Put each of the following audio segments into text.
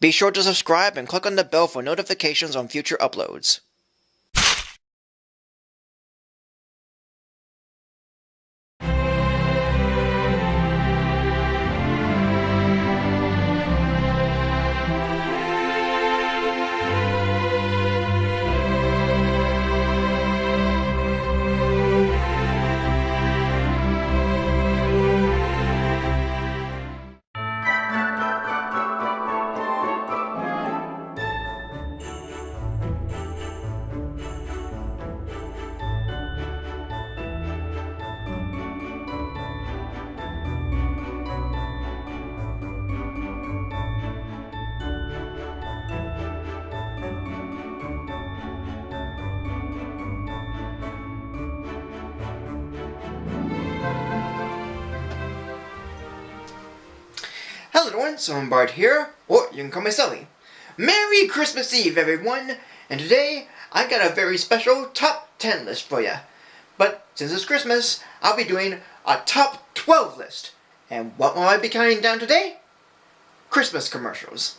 Be sure to subscribe and click on the bell for notifications on future uploads. Hello everyone, so I'm Bart here, or you can call me Sully. Merry Christmas Eve everyone, and today I got a very special top 10 list for you. But since it's Christmas, I'll be doing a top 12 list. And what will I be counting down today? Christmas commercials.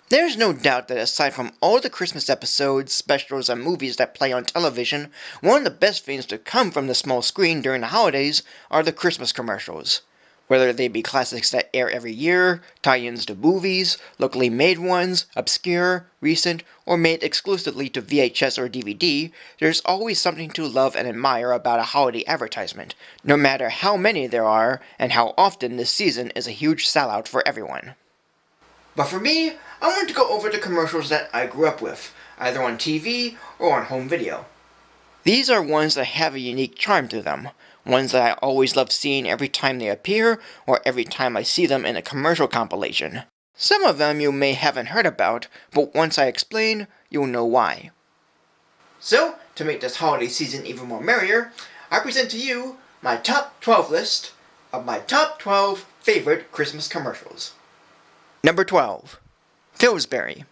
There's no doubt that aside from all the Christmas episodes, specials, and movies that play on television, one of the best things to come from the small screen during the holidays are the Christmas commercials. Whether they be classics that air every year, tie-ins to movies, locally made ones, obscure, recent, or made exclusively to VHS or DVD, there's always something to love and admire about a holiday advertisement, no matter how many there are and how often this season is a huge sellout for everyone. But for me, I want to go over the commercials that I grew up with, either on TV or on home video. These are ones that have a unique charm to them, ones that I always love seeing every time they appear, or every time I see them in a commercial compilation. Some of them you may haven't heard about, but once I explain, you'll know why. So, to make this holiday season even more merrier, I present to you my top 12 list of my top 12 favorite Christmas commercials. Number 12. Pillsbury.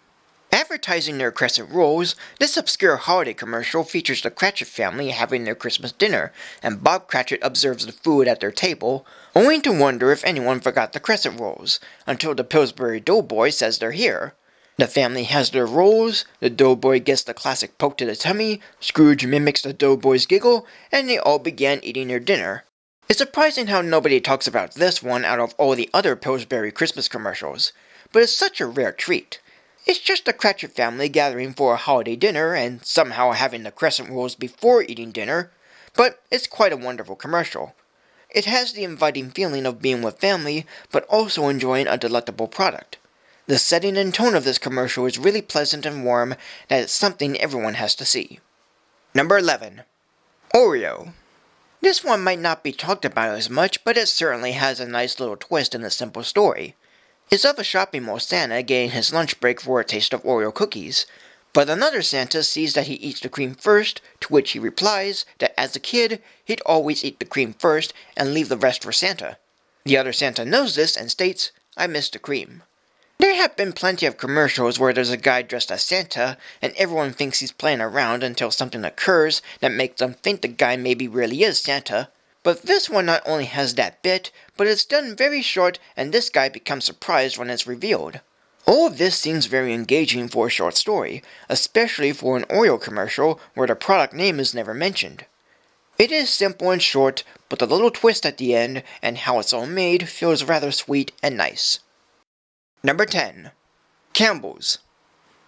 Advertising their Crescent rolls, this obscure holiday commercial features the Cratchit family having their Christmas dinner, and Bob Cratchit observes the food at their table, only to wonder if anyone forgot the Crescent rolls, until the Pillsbury doughboy says they're here. The family has their rolls, the doughboy gets the classic poke to the tummy, Scrooge mimics the doughboy's giggle, and they all began eating their dinner. It's surprising how nobody talks about this one out of all the other Pillsbury Christmas commercials, but it's such a rare treat. It's just the Cratchit family gathering for a holiday dinner and somehow having the Crescent rolls before eating dinner, but it's quite a wonderful commercial. It has the inviting feeling of being with family, but also enjoying a delectable product. The setting and tone of this commercial is really pleasant and warm that it's something everyone has to see. Number 11. Oreo. This one might not be talked about as much, but it certainly has a nice little twist in the simple story. It's of a shopping mall Santa getting his lunch break for a taste of Oreo cookies, but another Santa sees that he eats the cream first, to which he replies that as a kid, he'd always eat the cream first and leave the rest for Santa. The other Santa knows this and states, "I missed the cream." There have been plenty of commercials where there's a guy dressed as Santa, and everyone thinks he's playing around until something occurs that makes them think the guy maybe really is Santa. But this one not only has that bit, but it's done very short and this guy becomes surprised when it's revealed. All of this seems very engaging for a short story, especially for an Oreo commercial where the product name is never mentioned. It is simple and short, but the little twist at the end and how it's all made feels rather sweet and nice. Number 10. Campbells.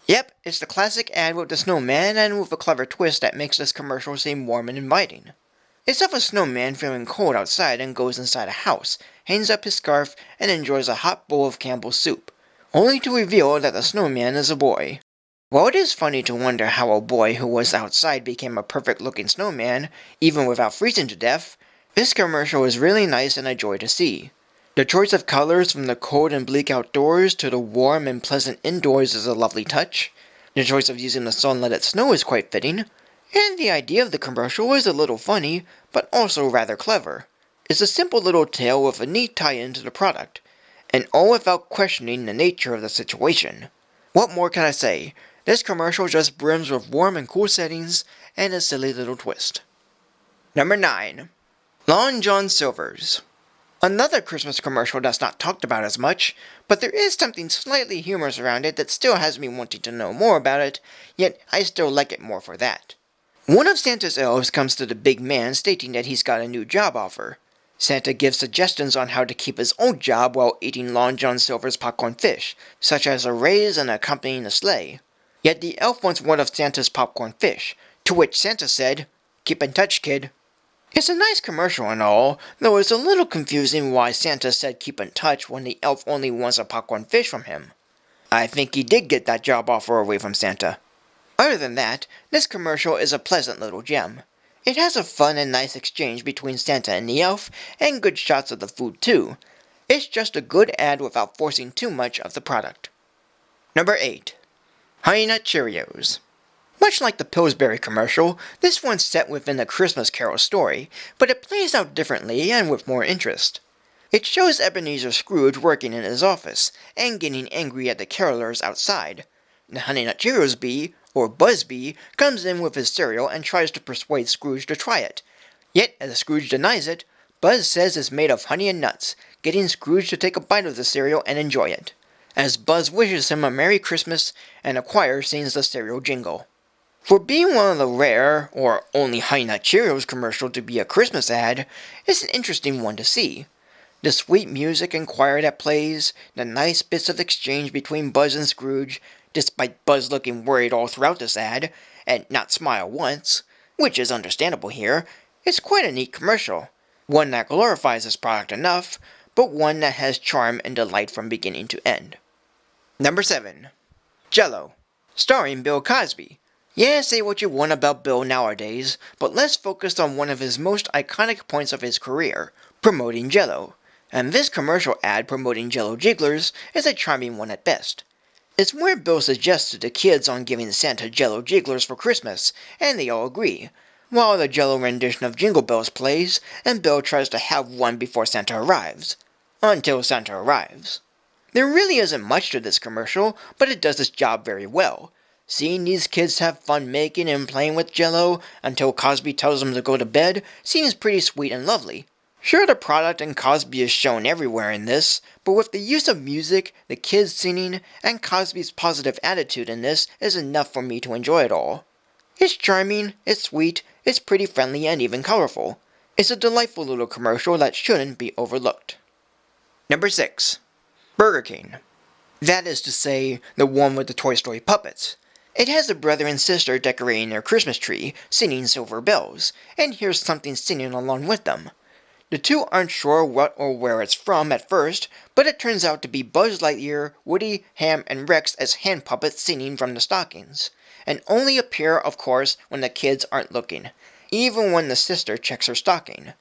Yep, it's the classic ad with the snowman and with a clever twist that makes this commercial seem warm and inviting. It's of a snowman feeling cold outside and goes inside a house, hangs up his scarf, and enjoys a hot bowl of Campbell's soup, only to reveal that the snowman is a boy. While it is funny to wonder how a boy who was outside became a perfect-looking snowman, even without freezing to death, this commercial is really nice and a joy to see. The choice of colors from the cold and bleak outdoors to the warm and pleasant indoors is a lovely touch. The choice of using the sun let it snow is quite fitting. And the idea of the commercial is a little funny, but also rather clever. It's a simple little tale with a neat tie-in to the product, and all without questioning the nature of the situation. What more can I say? This commercial just brims with warm and cool settings and a silly little twist. Number 9. Long John Silver's. Another Christmas commercial that's not talked about as much, but there is something slightly humorous around it that still has me wanting to know more about it, yet I still like it more for that. One of Santa's elves comes to the big man stating that he's got a new job offer. Santa gives suggestions on how to keep his old job while eating Long John Silver's popcorn fish, such as a raise and accompanying a sleigh. Yet the elf wants one of Santa's popcorn fish, to which Santa said, "Keep in touch, kid." It's a nice commercial and all, though it's a little confusing why Santa said keep in touch when the elf only wants a popcorn fish from him. I think he did get that job offer away from Santa. Other than that, this commercial is a pleasant little gem. It has a fun and nice exchange between Santa and the elf, and good shots of the food too. It's just a good ad without forcing too much of the product. Number 8. Honey Nut Cheerios. Much like the Pillsbury commercial, this one's set within the Christmas Carol story, but it plays out differently and with more interest. It shows Ebenezer Scrooge working in his office, and getting angry at the carolers outside. The Honey Nut Cheerios bee, or Buzz Bee, comes in with his cereal and tries to persuade Scrooge to try it. Yet, as Scrooge denies it, Buzz says it's made of honey and nuts, getting Scrooge to take a bite of the cereal and enjoy it, as Buzz wishes him a Merry Christmas and the choir sings the cereal jingle. For being one of the rare, or only Honey Nut Cheerios commercial to be a Christmas ad, it's an interesting one to see. The sweet music and choir that plays, the nice bits of exchange between Buzz and Scrooge, despite Buzz looking worried all throughout this ad, and not smile once, which is understandable here, it's quite a neat commercial. One that glorifies this product enough, but one that has charm and delight from beginning to end. Number 7. Jello, starring Bill Cosby. Yeah, say what you want about Bill nowadays, but let's focus on one of his most iconic points of his career, promoting Jello. And this commercial ad promoting Jello Jigglers is a charming one at best. It's where Bill suggests to the kids on giving Santa Jello Jigglers for Christmas, and they all agree, while the Jello rendition of Jingle Bells plays, and Bill tries to have one before Santa arrives. Until Santa arrives. There really isn't much to this commercial, but it does its job very well. Seeing these kids have fun making and playing with Jello until Cosby tells them to go to bed seems pretty sweet and lovely. Sure, the product and Cosby is shown everywhere in this, but with the use of music, the kids singing, and Cosby's positive attitude in this is enough for me to enjoy it all. It's charming, it's sweet, it's pretty friendly and even colorful. It's a delightful little commercial that shouldn't be overlooked. Number 6. Burger King. That is to say, the one with the Toy Story puppets. It has a brother and sister decorating their Christmas tree, singing silver bells, and here's something singing along with them. The two aren't sure what or where it's from at first, but it turns out to be Buzz Lightyear, Woody, Ham, and Rex as hand puppets singing from the stockings, and only appear, of course, when the kids aren't looking, even when the sister checks her stocking.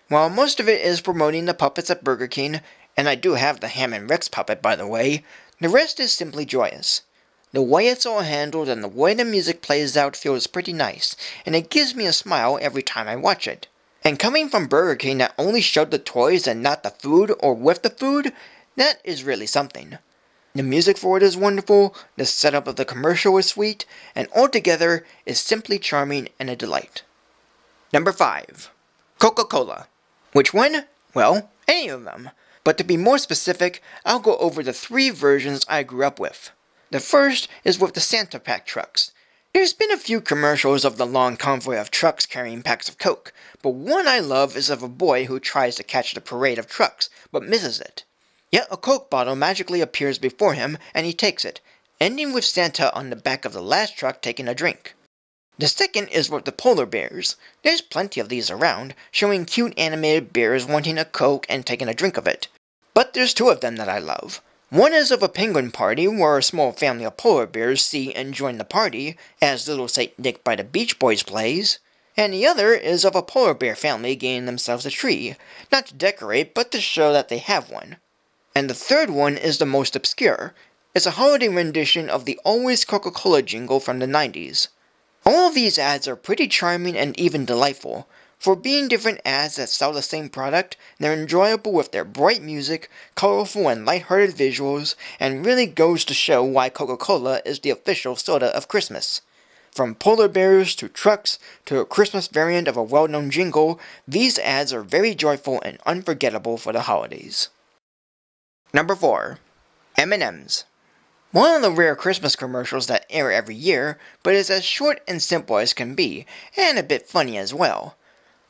While most of it is promoting the puppets at Burger King, and I do have the Ham and Rex puppet by the way, the rest is simply joyous. The way it's all handled and the way the music plays out feels pretty nice, and it gives me a smile every time I watch it. And coming from Burger King that only showed the toys and not the food or with the food, that is really something. The music for it is wonderful, the setup of the commercial is sweet, and altogether is simply charming and a delight. Number 5. CocaCola. Which one? Well, any of them. But to be more specific, I'll go over the 3 versions I grew up with. The first is with the Santa Pack trucks. There's been a few commercials of the long convoy of trucks carrying packs of Coke, but one I love is of a boy who tries to catch the parade of trucks, but misses it. Yet a Coke bottle magically appears before him, and he takes it, ending with Santa on the back of the last truck taking a drink. The second is with the polar bears. There's plenty of these around, showing cute animated bears wanting a Coke and taking a drink of it. But there's 2 of them that I love. One is of a penguin party where a small family of polar bears see and join the party, as Little Saint Nick by the Beach Boys plays, and the other is of a polar bear family getting themselves a tree, not to decorate but to show that they have one. And the third one is the most obscure. It's a holiday rendition of the Always Coca-Cola jingle from the 90s. All of these ads are pretty charming and even delightful. For being different ads that sell the same product, they're enjoyable with their bright music, colorful and lighthearted visuals, and really goes to show why Coca-Cola is the official soda of Christmas. From polar bears to trucks to a Christmas variant of a well-known jingle, these ads are very joyful and unforgettable for the holidays. Number 4. M&M's. One of the rare Christmas commercials that air every year, but is as short and simple as can be, and a bit funny as well.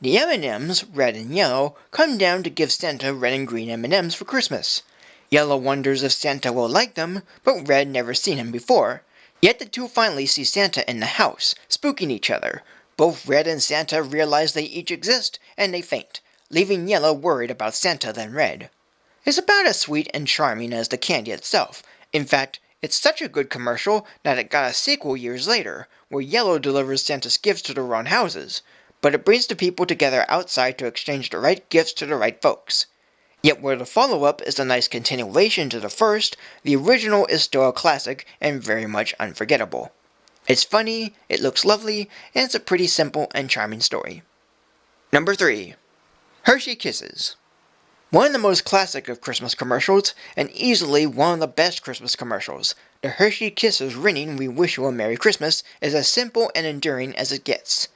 The M&M's, red and yellow, come down to give Santa red and green M&M's for Christmas. Yellow wonders if Santa will like them, but Red never seen him before. Yet the two finally see Santa in the house, spooking each other. Both Red and Santa realize they each exist, and they faint, leaving Yellow worried about Santa than Red. It's about as sweet and charming as the candy itself. In fact, it's such a good commercial that it got a sequel years later, where Yellow delivers Santa's gifts to the wrong houses, but it brings the people together outside to exchange the right gifts to the right folks. Yet where the follow-up is a nice continuation to the first, the original is still a classic and very much unforgettable. It's funny, it looks lovely, and it's a pretty simple and charming story. Number 3. Hershey Kisses. One of the most classic of Christmas commercials, and easily one of the best Christmas commercials. The Hershey Kisses ringing "We Wish You a Merry Christmas" is as simple and enduring as it gets.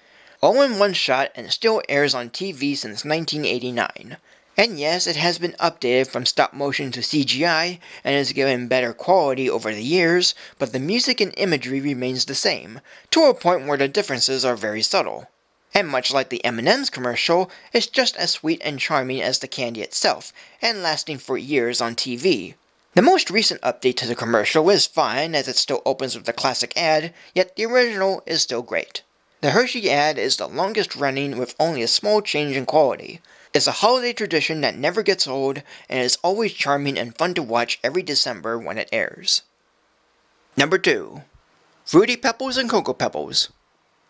All in one shot and still airs on TV since 1989. And yes, it has been updated from stop motion to CGI, and is given better quality over the years, but the music and imagery remains the same, to a point where the differences are very subtle. And much like the M&M's commercial, it's just as sweet and charming as the candy itself, and lasting for years on TV. The most recent update to the commercial is fine, as it still opens with the classic ad, yet the original is still great. The Hershey ad is the longest running with only a small change in quality. It's a holiday tradition that never gets old, and is always charming and fun to watch every December when it airs. Number 2. Fruity Pebbles and Cocoa Pebbles.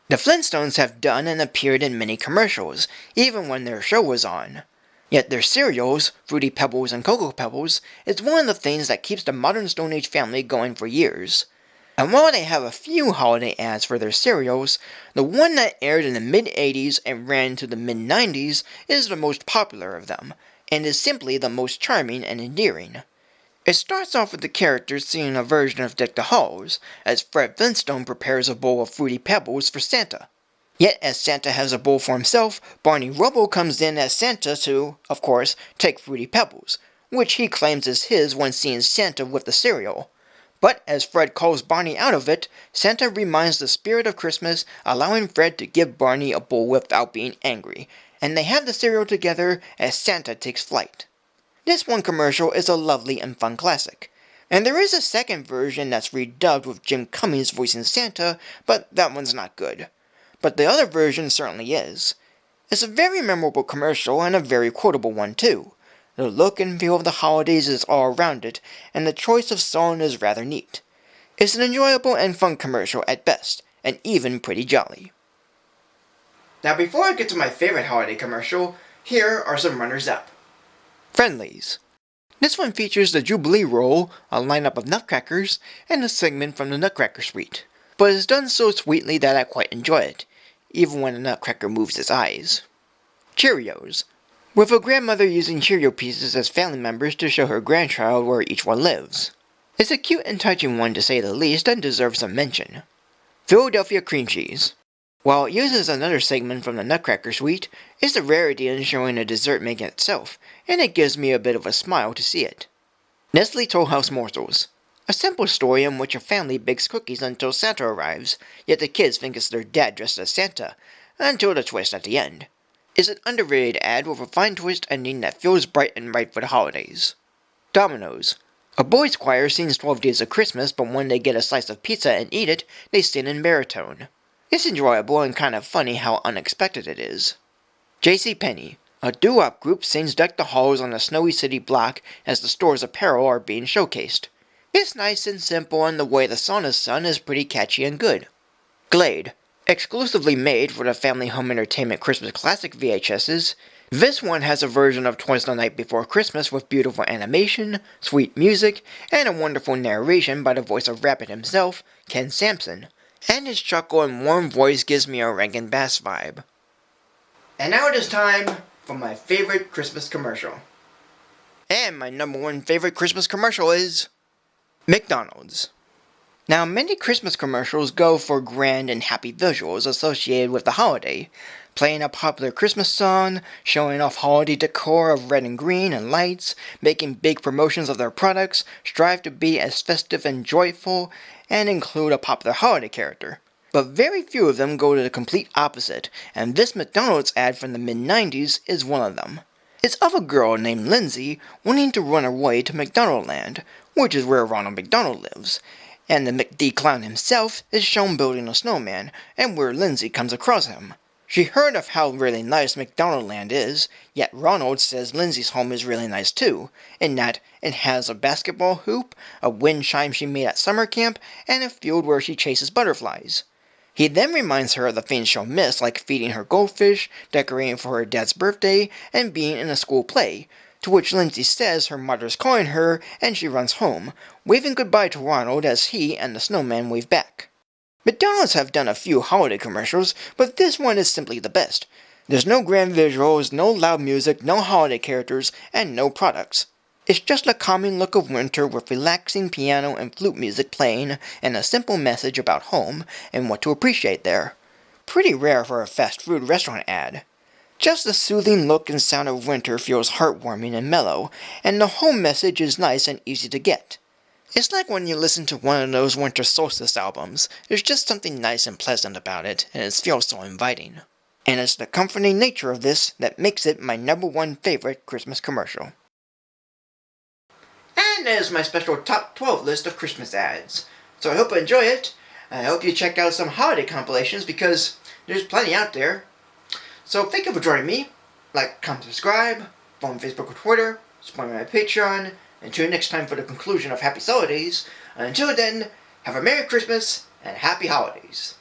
The Flintstones have done and appeared in many commercials, even when their show was on. Yet their cereals, Fruity Pebbles and Cocoa Pebbles, is one of the things that keeps the modern Stone Age family going for years. And while they have a few holiday ads for their cereals, the one that aired in the mid-80s and ran to the mid-90s is the most popular of them, and is simply the most charming and endearing. It starts off with the characters seeing a version of Deck the Halls, as Fred Flintstone prepares a bowl of Fruity Pebbles for Santa. Yet as Santa has a bowl for himself, Barney Rubble comes in as Santa to, of course, take Fruity Pebbles, which he claims is his when seeing Santa with the cereal. But as Fred calls Barney out of it, Santa reminds the spirit of Christmas, allowing Fred to give Barney a bowl without being angry, and they have the cereal together as Santa takes flight. This one commercial is a lovely and fun classic. And there is a second version that's redubbed with Jim Cummings voicing Santa, but that one's not good. But the other version certainly is. It's a very memorable commercial and a very quotable one too. The look and feel of the holidays is all around it, and the choice of song is rather neat. It's an enjoyable and fun commercial at best, and even pretty jolly. Now before I get to my favorite holiday commercial, here are some runners-up. Friendlies. This one features the Jubilee Roll, a lineup of nutcrackers, and a segment from the Nutcracker Suite. But it's done so sweetly that I quite enjoy it, even when the nutcracker moves his eyes. Cheerios. With a grandmother using Cheerio pieces as family members to show her grandchild where each one lives. It's a cute and touching one to say the least and deserves some mention. Philadelphia Cream Cheese. While it uses another segment from the Nutcracker Suite, it's a rarity in showing a dessert making itself, and it gives me a bit of a smile to see it. Nestle Toll House Morsels. A simple story in which a family bakes cookies until Santa arrives, yet the kids think it's their dad dressed as Santa, until the twist at the end. It's an underrated ad with a fine twist ending that feels bright and right for the holidays. Domino's. A boys' choir sings 12 Days of Christmas, but when they get a slice of pizza and eat it, they sing in baritone. It's enjoyable and kind of funny how unexpected it is. JCPenney. A doo-wop group sings Deck the Halls on the Snowy City block as the store's apparel are being showcased. It's nice and simple, and the way the song is sung is pretty catchy and good. Glade. Exclusively made for the Family Home Entertainment Christmas Classic VHSs, this one has a version of Twas the Night Before Christmas with beautiful animation, sweet music, and a wonderful narration by the voice of Rabbit himself, Ken Sampson. And his chuckle and warm voice gives me a Rankin Bass vibe. And now it is time for my favorite Christmas commercial. And my number one favorite Christmas commercial is McDonald's. Now, many Christmas commercials go for grand and happy visuals associated with the holiday, playing a popular Christmas song, showing off holiday decor of red and green and lights, making big promotions of their products, strive to be as festive and joyful, and include a popular holiday character. But very few of them go to the complete opposite, and this McDonald's ad from the mid-90s is one of them. It's of a girl named Lindsay wanting to run away to McDonaldland, which is where Ronald McDonald lives, and the McD clown himself is shown building a snowman, and where Lindsay comes across him. She heard of how really nice McDonaldland is, yet Ronald says Lindsay's home is really nice too, in that it has a basketball hoop, a wind chime she made at summer camp, and a field where she chases butterflies. He then reminds her of the things she'll miss, like feeding her goldfish, decorating for her dad's birthday, and being in a school play, to which Lindsay says her mother's calling her, and she runs home, waving goodbye to Ronald as he and the snowman wave back. McDonald's have done a few holiday commercials, but this one is simply the best. There's no grand visuals, no loud music, no holiday characters, and no products. It's just a calming look of winter with relaxing piano and flute music playing, and a simple message about home and what to appreciate there. Pretty rare for a fast food restaurant ad. Just the soothing look and sound of winter feels heartwarming and mellow, and the home message is nice and easy to get. It's like when you listen to one of those winter solstice albums. There's just something nice and pleasant about it, and it feels so inviting. And it's the comforting nature of this that makes it my #1 favorite Christmas commercial. And there's my special top 12 list of Christmas ads. So I hope you enjoy it. I hope you check out some holiday compilations because there's plenty out there. So thank you for joining me. Like, comment, subscribe, follow me on Facebook or Twitter, support me on my Patreon, and tune in next time for the conclusion of Happy Sulli-Days. And until then, have a Merry Christmas and Happy Holidays.